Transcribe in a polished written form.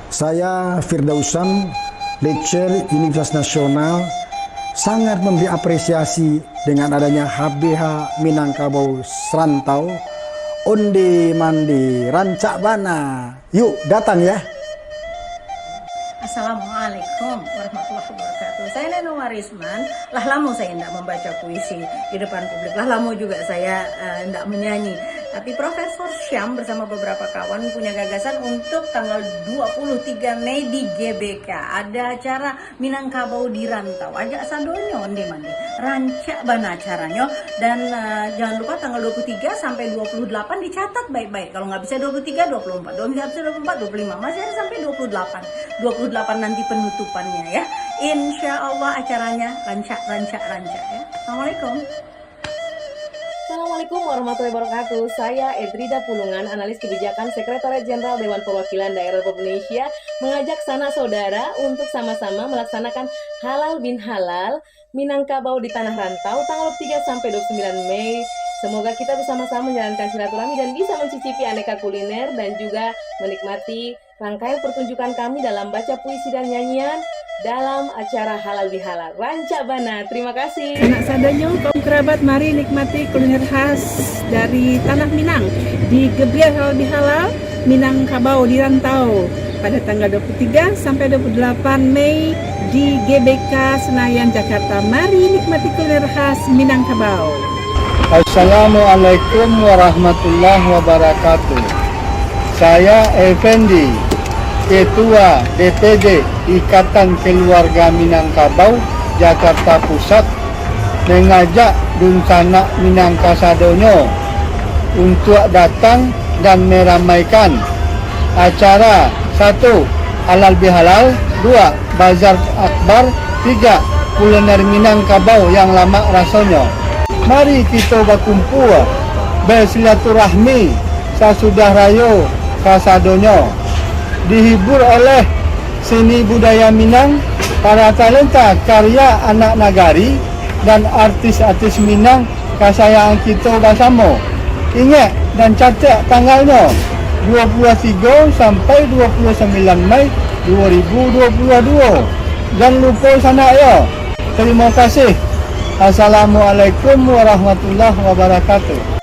Saya Firdausan, lecturer Universitas Nasional, sangat memberi apresiasi dengan adanya HBH Minangkabau Serantau Onde Mande Rancak Bana. Yuk datang ya. Assalamualaikum warahmatullahi wabarakatuh. Saya Neno Warisman. Lah lama saya tidak membaca puisi di depan publik. Lah lama juga saya tidak menyanyi. Tapi Profesor Syam bersama beberapa kawan punya gagasan untuk tanggal 23 Mei di GBK. Ada acara Minangkabau di Rantau. Ajak sadonyo onde mande. Rancak bana acaranya. Dan jangan lupa tanggal 23 sampai 28 dicatat baik-baik. Kalau nggak bisa 23, 24. Kalau nggak bisa 24, 25. Masih ada sampai 28. 28 nanti penutupannya ya. Insya Allah acaranya rancak ya. Assalamualaikum. Assalamualaikum warahmatullahi wabarakatuh. Saya Edrida Pulungan, analis kebijakan Sekretariat Jenderal Dewan Perwakilan Daerah Republik Indonesia, mengajak sanak saudara untuk sama-sama melaksanakan Halal bin Halal Minangkabau di Tanah Rantau tanggal 3 sampai 29 Mei. Semoga kita bersama-sama menjalankan silaturahmi dan bisa mencicipi aneka kuliner dan juga menikmati rangkaian pertunjukan kami dalam baca puisi dan nyanyian dalam acara Halal Bihalal Rancak Bana. Terima kasih. Anak sadonyo, kaum kerabat, mari nikmati kuliner khas dari Tanah Minang di Gebiar Halal Bihalal Minangkabau di Rantau pada tanggal 23 sampai 28 Mei di GBK Senayan, Jakarta. Mari nikmati kuliner khas Minangkabau. Assalamualaikum warahmatullahi wabarakatuh. Saya Effendi, Ketua DPD Ikatan Keluarga Minangkabau Jakarta Pusat, mengajak Dunsana Minangka Sadonyo untuk datang dan meramaikan acara 1. Halal Bihalal, 2. Bazar Akbar, 3. Kuliner Minangkabau yang lama rasanya. Mari kita berkumpul bersilaturahmi sasudah rayo kasadonyo, dihibur oleh seni budaya Minang, para talenta karya anak nagari dan artis-artis Minang kasayang kita bersama. Ingat dan catat tanggalnya 23 sampai 29 Mei 2022. Jangan lupa sana ya. Terima kasih. Assalamualaikum warahmatullahi wabarakatuh.